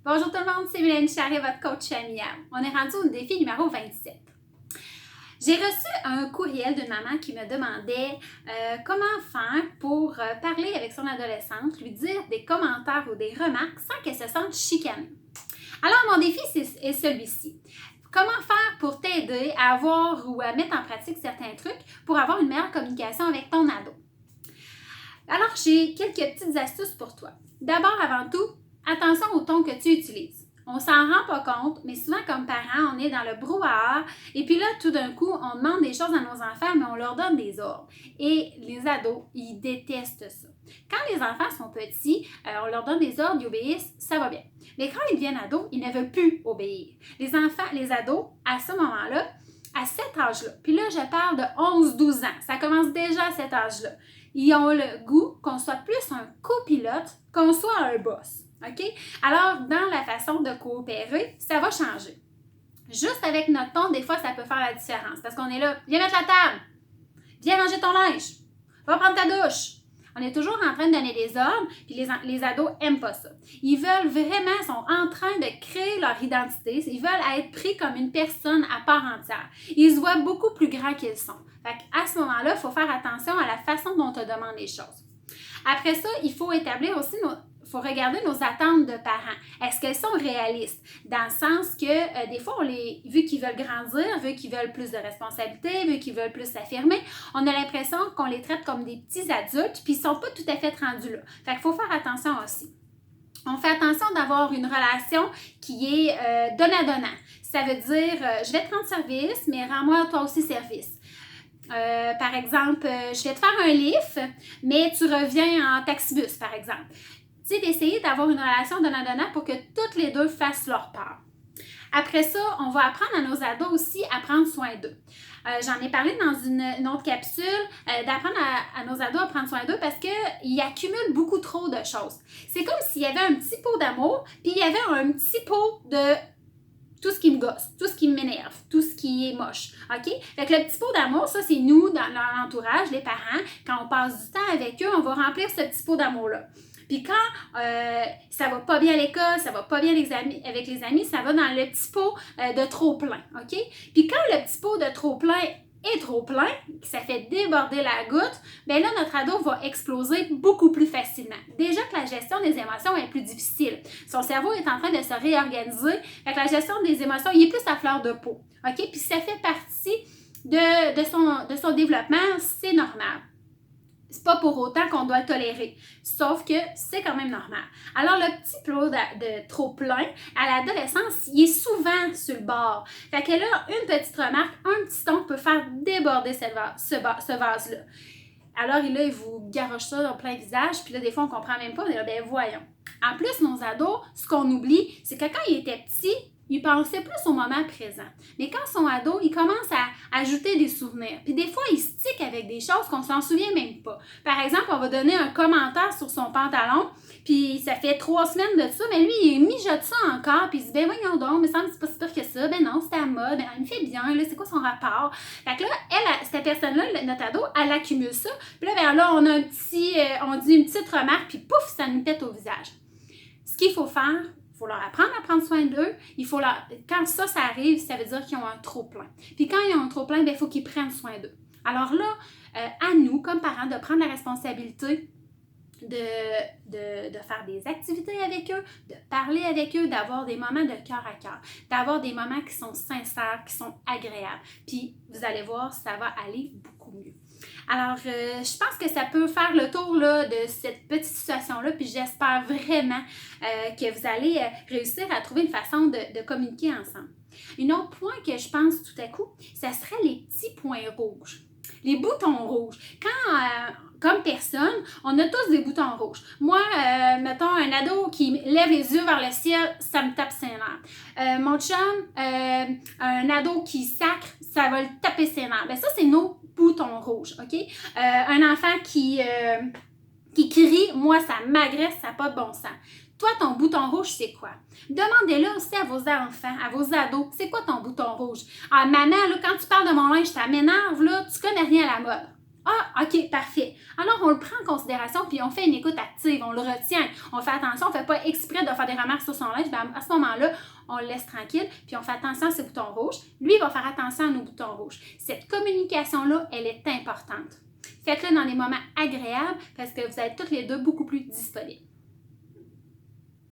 Bonjour tout le monde, c'est Mélanie Charret, votre coach familial. On est rendu au défi numéro 27. J'ai reçu un courriel d'une maman qui me demandait comment faire pour parler avec son adolescente, lui dire des commentaires ou des remarques sans qu'elle se sente chicanée. Alors, mon défi est celui-ci. Comment faire pour t'aider à avoir ou à mettre en pratique certains trucs pour avoir une meilleure communication avec ton ado? Alors, j'ai quelques petites astuces pour toi. D'abord, avant tout, attention au ton que tu utilises. On s'en rend pas compte, mais souvent comme parents, on est dans le brouhaha et puis là, tout d'un coup, on demande des choses à nos enfants, mais on leur donne des ordres. Et les ados, ils détestent ça. Quand les enfants sont petits, on leur donne des ordres, ils obéissent, ça va bien. Mais quand ils deviennent ados, ils ne veulent plus obéir. Les enfants, les ados, à ce moment-là, à cet âge-là, puis là, je parle de 11-12 ans, ça commence déjà à cet âge-là. Ils ont le goût qu'on soit plus un copilote qu'on soit un boss. OK? Alors, dans la façon de coopérer, ça va changer. Juste avec notre ton, des fois, ça peut faire la différence. Parce qu'on est là, viens mettre la table, viens ranger ton linge, va prendre ta douche. On est toujours en train de donner des ordres, puis les ados n'aiment pas ça. Ils veulent vraiment, sont en train de créer leur identité. Ils veulent être pris comme une personne à part entière. Ils se voient beaucoup plus grands qu'ils sont. Fait qu'à ce moment-là, il faut faire attention à la façon dont on te demande les choses. Après ça, il faut établir aussi faut regarder nos attentes de parents. Est-ce qu'elles sont réalistes? Dans le sens que des fois, vu qu'ils veulent grandir, vu qu'ils veulent plus de responsabilités, vu qu'ils veulent plus s'affirmer, on a l'impression qu'on les traite comme des petits adultes, puis ils ne sont pas tout à fait rendus là. Fait qu'il faut faire attention aussi. On fait attention d'avoir une relation qui est donnant-donnant. Ça veut dire, je vais te rendre service, mais rends-moi toi aussi service. Par exemple, je vais te faire un lift, mais tu reviens en taxibus, par exemple. Tu sais, d'essayer d'avoir une relation donnant-donnant pour que toutes les deux fassent leur part. Après ça, on va apprendre à nos ados aussi à prendre soin d'eux. J'en ai parlé dans une autre capsule, d'apprendre à nos ados à prendre soin d'eux parce qu'ils accumulent beaucoup trop de choses. C'est comme s'il y avait un petit pot d'amour, puis il y avait un petit pot de tout ce qui me gosse, tout ce qui m'énerve, tout ce qui est moche, OK? Fait que le petit pot d'amour, ça, c'est nous, dans leur entourage, les parents, quand on passe du temps avec eux, on va remplir ce petit pot d'amour-là. Puis quand ça va pas bien à l'école, ça va pas bien avec les amis, ça va dans le petit pot de trop plein, OK? Puis quand le petit pot de trop plein est trop plein, ça fait déborder la goutte, bien là, notre ado va exploser beaucoup plus facilement. Déjà que la gestion des émotions est plus difficile. Son cerveau est en train de se réorganiser, fait que la gestion des émotions, il est plus à fleur de peau, OK? Puis ça fait partie de son développement, c'est normal. C'est pas pour autant qu'on doit le tolérer. Sauf que c'est quand même normal. Alors, le petit pot de trop plein, à l'adolescence, il est souvent sur le bord. Fait que là, une petite remarque, un petit ton peut faire déborder ce vase-là. Alors, là, il vous garoche ça dans plein visage, puis là, des fois, on comprend même pas. On est là, ben voyons. En plus, nos ados, ce qu'on oublie, c'est que quand ils étaient petits, il pensait plus au moment présent. Mais quand ils sont ados, ils commencent à ajouter des souvenirs. Puis des fois, ils stickent avec des choses qu'on s'en souvient même pas. Par exemple, on va donner un commentaire sur son pantalon, puis ça fait 3 semaines de ça, mais lui, il mijote ça encore, puis il se dit, ben voyons donc, mais ça me semble que c'est pas si pire que ça. Ben non, c'est à mode, ben elle me fait bien, là, c'est quoi son rapport? Fait que là, cette personne-là, notre ado, elle accumule ça. Puis là, ben là, on a on dit une petite remarque, puis pouf, ça nous pète au visage. Ce qu'il faut faire, il faut leur apprendre à prendre soin d'eux. Quand ça arrive, ça veut dire qu'ils ont un trop-plein. Puis quand ils ont un trop-plein, il faut qu'ils prennent soin d'eux. Alors là, à nous, comme parents, de prendre la responsabilité de faire des activités avec eux, de parler avec eux, d'avoir des moments de cœur à cœur, d'avoir des moments qui sont sincères, qui sont agréables. Puis, vous allez voir, ça va aller beaucoup mieux. Alors, je pense que ça peut faire le tour là, de cette petite situation-là, puis j'espère vraiment que vous allez réussir à trouver une façon de communiquer ensemble. Un autre point que je pense tout à coup, ça serait les petits points rouges. Les boutons rouges. Comme personne, on a tous des boutons rouges. Moi, mettons, un ado qui lève les yeux vers le ciel, ça me tape ses nerfs. Mon chum, un ado qui sacre, ça va le taper ses nerfs. Ben ça, c'est nos boutons rouges, OK? Un enfant qui crie, moi, ça m'agresse, ça n'a pas de bon sens. Toi, ton bouton rouge, c'est quoi? Demandez-le aussi à vos enfants, à vos ados. C'est quoi ton bouton rouge? Ah, maman, là, quand tu parles de mon linge, ça m'énerve, là, tu connais rien à la mode. Ah, ok, parfait. Alors, on le prend en considération, puis on fait une écoute active, on le retient. On fait attention, on ne fait pas exprès de faire des remarques sur son linge. Bien, à ce moment-là, on le laisse tranquille, puis on fait attention à ses boutons rouges. Lui, il va faire attention à nos boutons rouges. Cette communication-là, elle est importante. Faites-le dans des moments agréables parce que vous êtes toutes les deux beaucoup plus disponibles.